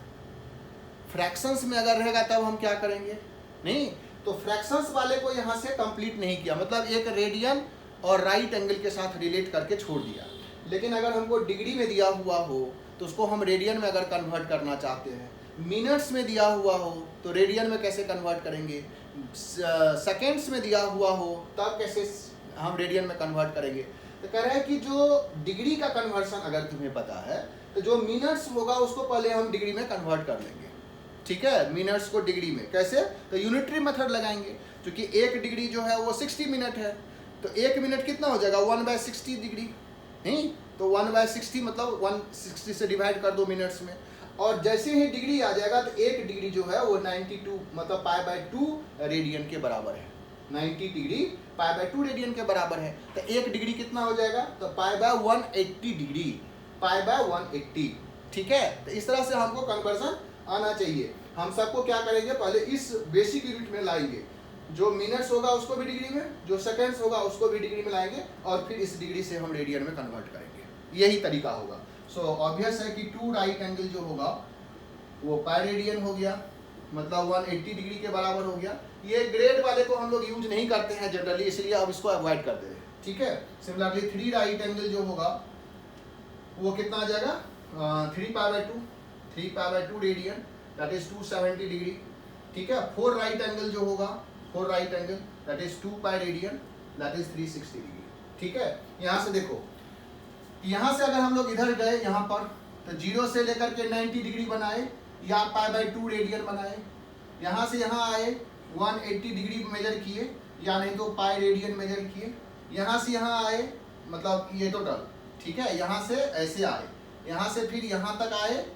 फ्रैक्शंस में अगर रहेगा तब हम क्या करेंगे, नहीं तो फ्रैक्शंस वाले को यहाँ से कंप्लीट नहीं किया, मतलब एक रेडियन और राइट एंगल के साथ रिलेट करके छोड़ दिया। लेकिन अगर हमको डिग्री में दिया हुआ हो तो उसको हम रेडियन में अगर कन्वर्ट करना चाहते हैं, मिनट्स में दिया हुआ हो तो रेडियन में कैसे कन्वर्ट करेंगे, सेकेंड्स में दिया हुआ हो तब कैसे हम रेडियन में कन्वर्ट करेंगे। तो कह रहा है कि जो डिग्री का कन्वर्सन अगर तुम्हें पता है तो जो मिनट्स होगा उसको पहले हम डिग्री में कन्वर्ट कर लेंगे, ठीक है। मिनट्स को डिग्री में कैसे, तो यूनिटरी मेथड लगाएंगे, क्योंकि 1 डिग्री जो है वो 60 मिनट है, तो 1 मिनट कितना हो जाएगा 1/60 डिग्री, नहीं तो 1/60 मतलब 160 से डिवाइड कर दो मिनट्स में, और जैसे ही डिग्री आ जाएगा तो 1 डिग्री जो है वो 92 मतलब π/2 रेडियन के बराबर है। 90 डिग्री π/2 रेडियन के बराबर है, तो 1 डिग्री कितना हो जाएगा, तो π/180 डिग्री, π/180, ठीक है। तो इस तरह से हमको कन्वर्जन आना चाहिए। हम सबको क्या करेंगे, पहले इस बेसिक यूनिट में लाएंगे, जो मिनट्स होगा उसको भी डिग्री में, जो सेकंड्स होगा उसको भी डिग्री में लाएंगे, और फिर इस डिग्री से हम रेडियन में कन्वर्ट करेंगे, यही तरीका होगा। सो ऑब्वियस है कि 2 राइट एंगल जो होगा वो पाई रेडियन हो गया, मतलब 180 डिग्री के बराबर हो गया। ये ग्रेड वाले को हम लोग यूज नहीं करते हैं जनरली, इसलिए अब इसको अवॉइड कर दे रहे हैं, ठीक है। सिमिलरली 3 राइट एंगल जो होगा वो कितना आ जाएगा 3π/2 रेडियन, दैट इज 270 डिग्री, ठीक है। 4 राइट एंगल जो होगा 4 right angle that is 2π radian, that is 360 degree, ठीक है। यहाँ से देखो, यहाँ से अगर हम लोग इधर गए यहाँ पर, तो 0 से लेकर के 90 डिग्री बनाए या π/2 रेडियन बनाए, यहाँ से यहाँ आए 180 डिग्री मेजर किए, या नहीं तो पाई रेडियन मेजर किए, यहाँ से यहाँ आए मतलब ये टोटल, ठीक है। यहाँ से ऐसे आए, यहाँ से फिर यहाँ तक आए,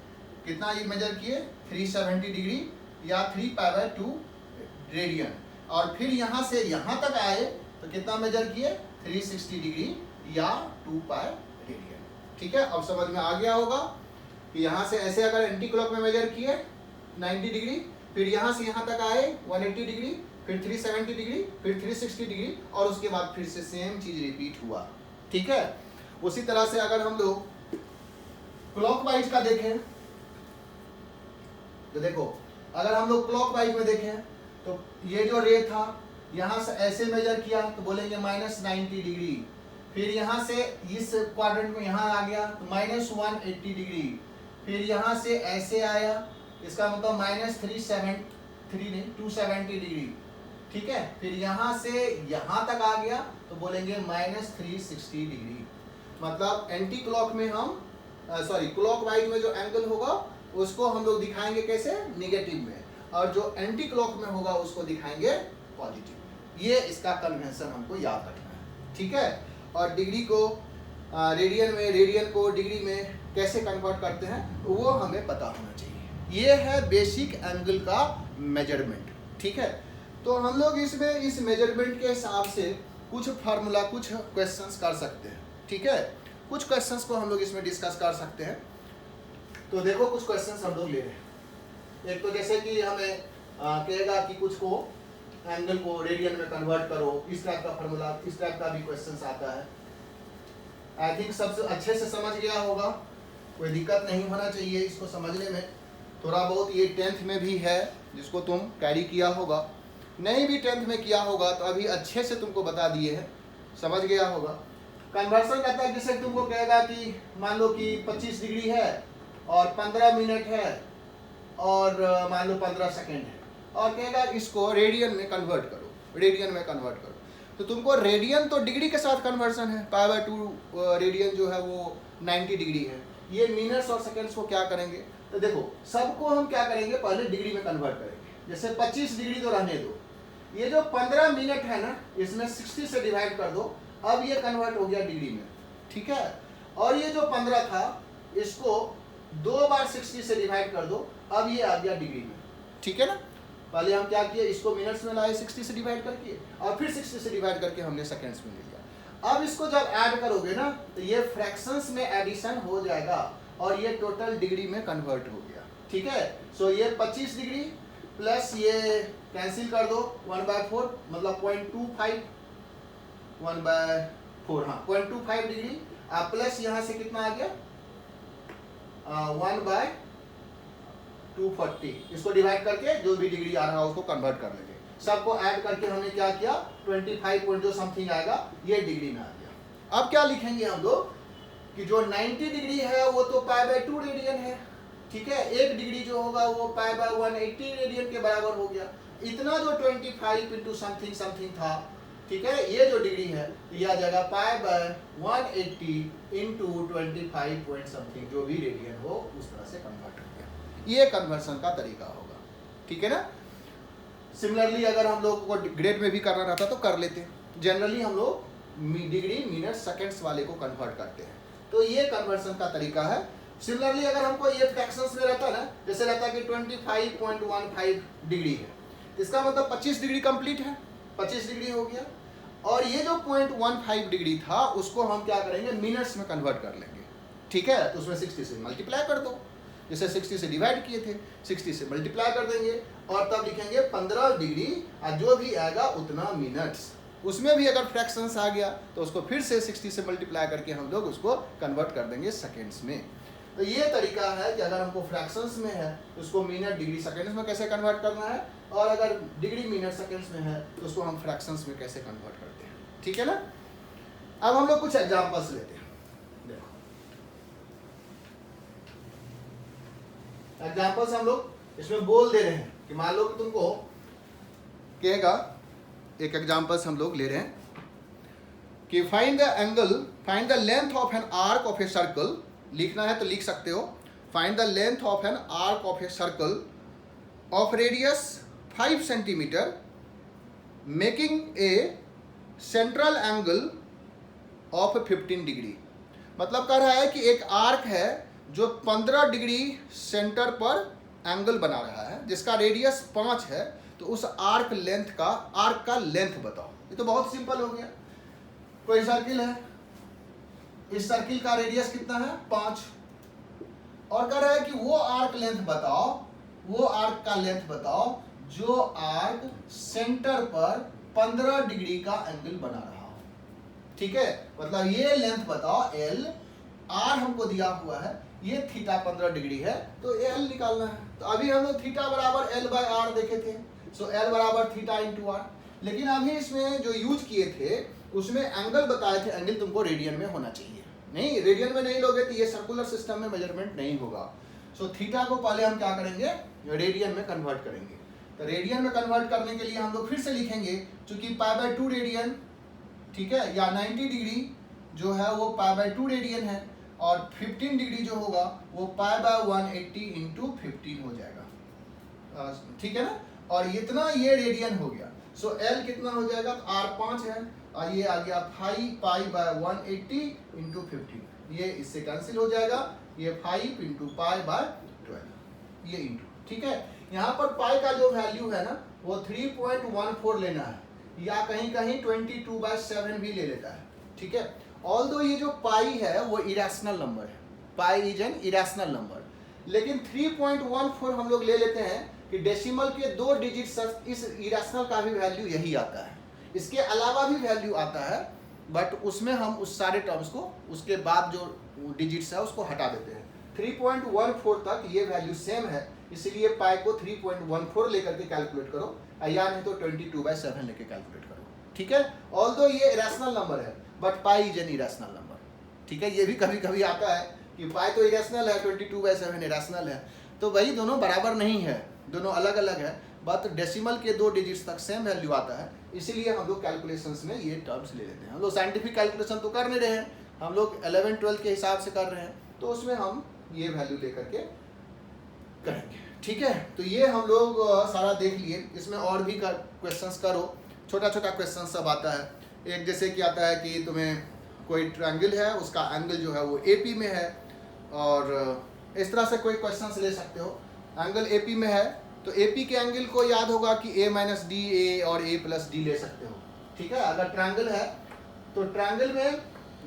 कितना ये मेजर किए 370 डिग्री या 3π/2 रेडियन, और फिर यहाँ से यहाँ तक आए तो कितना मेजर किए 360 डिग्री या 2π रेडियन, ठीक है। अब समझ में आ गया होगा कि यहाँ से ऐसे अगर एंटी क्लॉक में मेजर किए 90 डिग्री, फिर यहाँ से यहाँ तक आए 180 डिग्री, फिर 370 डिग्री, फिर 360 डिग्री, और उसके बाद फिर से सेम चीज रिपीट हुआ, ठीक है। उसी तरह से अगर हम लोग क्लॉकवाइज का देखें तो देखो, अगर हम लोग क्लॉकवाइज में देखें तो ये जो रे था यहाँ से ऐसे मेजर किया तो बोलेंगे -90 डिग्री, फिर यहाँ से इस क्वाड्रेंट में यहाँ आ गया तो -180 डिग्री, फिर यहाँ से ऐसे आया, इसका मतलब -270 डिग्री, ठीक है। फिर यहाँ से यहाँ तक आ गया तो बोलेंगे -360 डिग्री। मतलब एंटी क्लॉक में हम क्लॉकवाइज में जो एंगल होगा उसको हम लोग दिखाएंगे कैसे, नेगेटिव में, और जो एंटी क्लॉक में होगा उसको दिखाएंगे पॉजिटिव में। ये इसका कन्वेंशन हमको याद रखना है, ठीक है। और डिग्री को रेडियन में, रेडियन को डिग्री में कैसे कन्वर्ट करते हैं वो हमें पता होना चाहिए। ये है बेसिक एंगल का मेजरमेंट, ठीक है। तो हम लोग इसमें इस मेजरमेंट के हिसाब से कुछ फार्मूला, कुछ क्वेश्चंस कर सकते हैं, ठीक है। कुछ क्वेश्चंस को हम लोग इसमें डिस्कस कर सकते हैं। तो देखो कुछ क्वेश्चंस हम लोग ले रहे हैं। एक तो जैसे कि हमें कहेगा कि कुछ को एंगल को रेडियन में कन्वर्ट करो, इस टाइप का फार्मूला, इस टाइप का भी क्वेश्चंस आता है। आई थिंक सबसे अच्छे से समझ गया होगा, कोई दिक्कत नहीं होना चाहिए इसको समझने में। थोड़ा बहुत ये 10th में भी है जिसको तुम कैरी किया होगा, नहीं भी 10th में किया होगा तो अभी अच्छे से तुमको बता दिए हैं, समझ गया होगा। कन्वर्सन कहता है जिससे तुमको कहेगा कि मान लो कि 25 डिग्री है और 15 मिनट है और मान लो 15 सेकेंड है, और कहेगा इसको रेडियन में कन्वर्ट करो, रेडियन में कन्वर्ट करो। तो तुमको रेडियन तो डिग्री के साथ कन्वर्सन है, π/2 रेडियन जो है वो 90 डिग्री है। ये मिनट्स और सेकेंड्स को क्या करेंगे, तो देखो सबको हम क्या करेंगे, पहले डिग्री में कन्वर्ट करेंगे। जैसे 25 डिग्री तो रहने दो, ये जो 15 मिनट है ना इसमें 60 से डिवाइड कर दो, अब ये कन्वर्ट हो गया डिग्री में, ठीक है। और ये जो 15 था इसको 2 बार 60 से डिवाइड कर दो, अब ये आ गया डिग्री में, ठीक है ना। पहले हम क्या किए, इसको मिनट्स में लाए 60 से डिवाइड करके, और फिर 60 से डिवाइड करके हमने सेकेंड्स में ले लिया। अब इसको जब ऐड करोगे ना तो ये फ्रैक्शंस में एडिशन हो जाएगा और ये टोटल डिग्री में कन्वर्ट हो गया, ठीक है। सो ये 25 डिग्री प्लस ये कैंसिल कर दो 1/4 मतलब 0.25, 1/4 हाँ 0.25 डिग्री, प्लस यहाँ से कितना आ गया 1/240, इसको डिवाइड करके जो भी डिग्री आ रहा है उसको कन्वर्ट कर लेंगे। सबको ऐड करके हमने क्या किया 25 पॉइंट जो समथिंग आएगा ये डिग्री में आ गया। अब क्या लिखेंगे हम लोग कि जो 90 डिग्री है वो तो π/2 रेडियन है, ठीक है। 1 डिग्री जो होगा वो π/180 रेडियन के बराबर हो गया। इतना जो 25 इंटू समथिंग समथिंग था ठीक है, ये जो डिग्री है ये आ जाएगा pi by 180 into 25 point something, जो भी रेडियन हो उस तरह से कन्वर्ट कर दिया। ये कन्वर्सन का तरीका होगा, ठीक है ना। सिमिलरली अगर हम लोग को ग्रेड में भी करना रहता तो कर लेते, जनरली हम लोग डिग्री मिनट सेकेंड्स वाले को कन्वर्ट करते हैं, तो ये कन्वर्सन का तरीका है। सिमिलरली अगर हमको ये फ्रैक्शंस में रहता ना, जैसे रहता कि 25.15 डिग्री है, इसका मतलब 25 डिग्री कंप्लीट है, 25 डिग्री हो गया, और ये जो 0.15 डिग्री था उसको हम क्या करेंगे, मिनट्स में कन्वर्ट कर लेंगे, ठीक है। तो उसमें 60 से मल्टीप्लाई कर दो, जैसे 60 से डिवाइड किए थे, 60 से मल्टीप्लाई कर देंगे, और तब लिखेंगे 15 डिग्री, और जो भी आएगा उतना मिनट्स। उसमें भी अगर फ्रैक्शंस आ गया तो उसको फिर से 60 से मल्टीप्लाई करके हम लोग उसको कन्वर्ट कर देंगे सेकेंड्स में। तो ये तरीका है कि अगर हमको फ्रैक्शंस में है तो उसको मिनट डिग्री सेकेंड्स में कैसे कन्वर्ट करना है, और अगर डिग्री मिनट सेकेंड्स में है तो उसको हम फ्रैक्शंस में कैसे कन्वर्ट करते हैं, ठीक है ना। अब हम लोग कुछ एग्जांपल्स लेते हैं। देखो एग्जांपल्स हम लोग इसमें बोल दे रहे हैं कि मान लो कि तुमको कहेगा, एक एग्जांपल्स हम लोग ले रहे हैं कि find the length of an arc of a circle, लिखना है तो लिख सकते हो, find the length of an arc of a circle of radius 5 centimetre making a central angle of 15 degree. मतलब कह रहा है कि एक आर्क है जो 15 डिग्री सेंटर पर एंगल बना रहा है, जिसका रेडियस 5 है, तो उस आर्क का लेंथ बताओ। ये तो बहुत सिंपल हो गया। कोई सर्किल है, इस सर्किल का रेडियस कितना है 5, और कह रहा है कि वो आर्क का लेंथ बताओ जो आर्क सेंटर पर 15 डिग्री का एंगल बना रहा हो, ठीक है। मतलब ये लेंथ बताओ L, R हमको दिया हुआ है, ये थीटा 15 डिग्री है, तो L निकालना है। तो अभी हम लोग थीटा बराबर L बाय R देखे थे, सो L बराबर थीटा इंटू R। लेकिन अभी इसमें जो यूज किए थे उसमें एंगल बताए थे, एंगल तुमको रेडियन में होना चाहिए, नहीं रेडियन में नहीं लोगे तो ये सर्कुलर सिस्टम में मेजरमेंट नहीं होगा। सो थीटा को पहले हम क्या करेंगे, रेडियन में कन्वर्ट करेंगे। तो रेडियन में कन्वर्ट करने के लिए हम लोग फिर से लिखेंगे, चूंकि पाई बाय 2 रेडियन, ठीक है, या 90 डिग्री जो है वो पाई बाय 2 रेडियन है, और 15 डिग्री जो होगा वो पाई बाय 180 इंटू 15 हो जाएगा, ठीक है ना। और इतना ये रेडियन हो गया, सो L कितना हो जाएगा, R 5 है, और ये आ गया 5 पाई बाय 180 इंटू 15, ये इससे कैंसिल हो जाएगा, ये 5 इंटू पाई बाय 12, ये इंटू, ठीक है। यहाँ पर पाई का जो वैल्यू है ना वो 3.14 लेना है, या कहीं कहीं 22/7 भी ले लेता है, ठीक है। ऑल्दो ये जो पाई है वो इरेशनल नंबर है, pi is an irrational number, लेकिन 3.14 हम लोग ले लेते हैं कि डेसिमल के 2 डिजिट, इस इरेशनल का भी वैल्यू यही आता है, इसके अलावा भी वैल्यू आता है, बट उसमें हम उस सारे टर्म्स को उसके बाद जो डिजिट्स है उसको हटा देते हैं। 3.14 तक ये वैल्यू सेम है, इसीलिए पाई को 3.14 लेकर के कैलकुलेट करो, या नहीं तो 22/7 लेके कैलकुलेट करो, ठीक है। ऑल्दो ये इरेशनल नंबर है but pi is an irrational number, ठीक है। ये भी कभी कभी आता है कि पाई तो इरेशनल है, 22/7 इरेशनल है, तो वही दोनों बराबर नहीं है, दोनों अलग अलग है, बट डेसिमल के 2 डिजिट्स तक सेम वैल्यू आता है, इसीलिए हम लोग कैलकुलेशंस में ये टर्म्स ले लेते हैं। हम लोग साइंटिफिक कैलकुलेशन तो कर नहीं रहे हैं, हम लोग 11-12 के हिसाब से कर रहे हैं, तो उसमें हम ये वैल्यू लेकर के करेंगे, ठीक है। तो ये हम लोग सारा देख लिए, इसमें और भी क्वेश्चंस करो, छोटा छोटा क्वेश्चन सब आता है। एक जैसे कि आता है कि तुम्हें कोई ट्रायंगल है, उसका एंगल जो है वो AP में है, और इस तरह से कोई क्वेश्चंस ले सकते हो। एंगल AP में है तो AP के एंगल को याद होगा कि A - D A और A + D ले सकते हो, ठीक है। अगर ट्रायंगल है तो ट्रायंगल में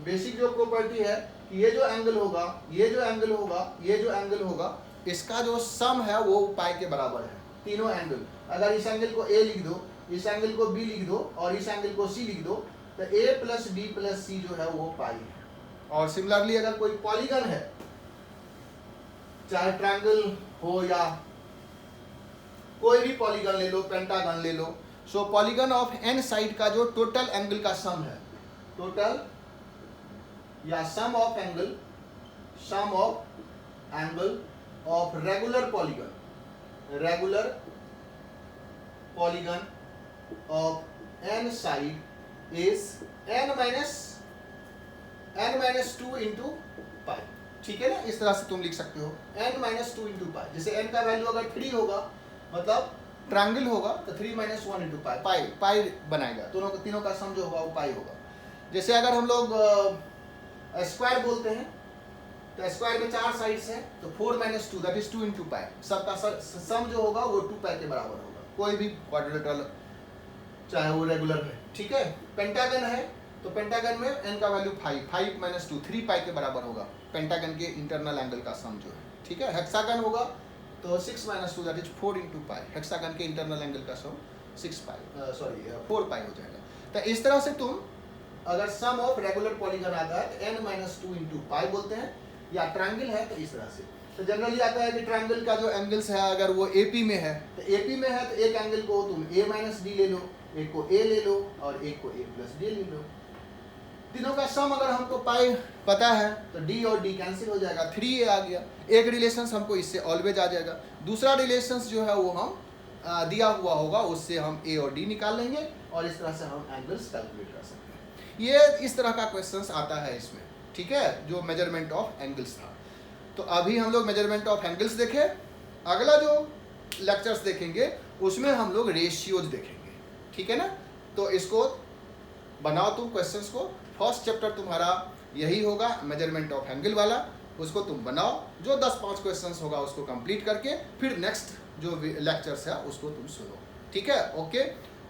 बेसिक जो प्रॉपर्टी है कि ये जो एंगल होगा, ये जो एंगल होगा, ये जो एंगल होगा, इसका जो सम है वो पाई के बराबर है, तीनों एंगल। अगर इस एंगल को A लिख दो, इस एंगल को B लिख दो, और इस एंगल को C लिख दो, तो A + B + C जो है वो पाई है। और सिमिलरली अगर कोई पॉलीगन है, चाहे ट्रायंगल हो या कोई भी पॉलीगन ले लो, पेंटागन ले लो, so polygon of n side का जो टोटल एंगल का सम है, टोटल या sum of angle of regular polygon of n side is n minus 2 into pi, ठीक है ना। इस तरह से तुम लिख सकते हो n माइनस 2 इंटू पाई। जैसे n का वैल्यू अगर 3 होगा मतलब ट्रायंगल होगा तो 3 माइनस 1 इंटू पाई, पाई बनाएगा, दोनों तीनों का सम जो होगा वो पाई होगा। जैसे अगर हम लोग स्क्वायर बोलते हैं तो स्क्वायर में 4 साइड्स है तो 4 माइनस 2 दैट इज 2 इंटू पाई, सबका सम जो होगा वो 2 पाई के बराबर होगा, कोई भी क्वाड्रिलेटरल चाहे वो रेगुलर है, ठीक है। पेंटागन है तो पेंटागन में n का वैल्यू 5 माइनस 2 3 पाई के बराबर होगा, पेंटागन के इंटरनल एंगल का सम जो है, ठीक है। हेक्सागन होगा तो 6 minus 2 that is 4 into pi, hexagon के इंटरनल एंगल का सम 4 पाई हो जाएगा। तो इस तरह से तुम अगर सम ऑफ रेगुलर पॉलीगन आता है तो n माइनस 2 इंटू पाई बोलते हैं, या ट्रायंगल है तो इस तरह से। तो जनरली आता है कि ट्रायंगल का जो एंगल्स है अगर वो AP में है तो AP में है तो एक एंगल को तुम A माइनस D ले लो, एक को A ले लो और एक को A प्लस D ले लो। तीनों का सम अगर हमको पाई पता है तो D और D कैंसिल हो जाएगा, 3A आ गया। एक रिलेशंस हमको इससे ऑलवेज आ जाएगा, दूसरा रिलेशंस जो है वो हम दिया हुआ होगा उससे हम A और D निकाल लेंगे और इस तरह से हम एंगल्स कैलकुलेट कर सकते हैं। ये इस तरह का क्वेश्चंस आता है इसमें, ठीक है, जो मेजरमेंट ऑफ एंगल्स था। तो अभी हम लोग मेजरमेंट ऑफ एंगल्स देखे, अगला जो लेक्चर्स देखेंगे उसमें हम लोग रेशियोज देखेंगे, ठीक है ना। तो इसको बनाओ तुम क्वेश्चंस को, फर्स्ट चैप्टर तुम्हारा यही होगा मेजरमेंट ऑफ एंगल वाला, उसको तुम बनाओ, जो 10-5 क्वेश्चंस होगा उसको कंप्लीट करके फिर नेक्स्ट जो लेक्चर्स है उसको तुम सुनो, ठीक है। ओके,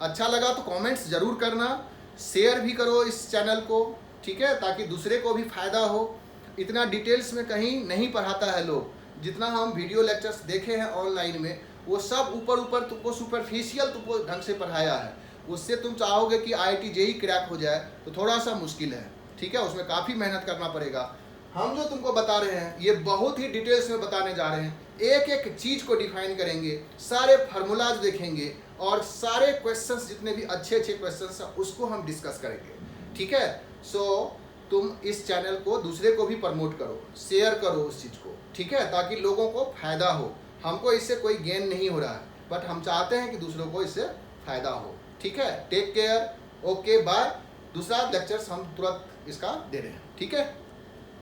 अच्छा लगा तो कमेंट्स जरूर करना, शेयर भी करो इस चैनल को, ठीक है, ताकि दूसरे को भी फायदा हो। इतना डिटेल्स में कहीं नहीं पढ़ाता है लोग, जितना हम वीडियो लेक्चर्स देखे हैं ऑनलाइन में वो सब ऊपर तुमको सुपरफिशियल तुमको ढंग से पढ़ाया है। उससे तुम चाहोगे कि IIT JEE क्रैक हो जाए तो थोड़ा सा मुश्किल है, ठीक है, उसमें काफ़ी मेहनत करना पड़ेगा। हम जो तुमको बता रहे हैं ये बहुत ही डिटेल्स में बताने जा रहे हैं, एक एक चीज़ को डिफाइन करेंगे, सारे फार्मूलाज देखेंगे और सारे क्वेश्चंस जितने भी अच्छे क्वेश्चंस हैं उसको हम डिस्कस करेंगे, ठीक है। सो तुम इस चैनल को दूसरे को भी प्रमोट करो, शेयर करो उस चीज़ को, ठीक है, ताकि लोगों को फायदा हो। हमको इससे कोई गेन नहीं हो रहा है बट हम चाहते हैं कि दूसरों को इससे फायदा हो, ठीक है। Take care, okay bye. दूसरा लेक्चर्स हम तुरंत इसका दे रहे हैं, ठीक है।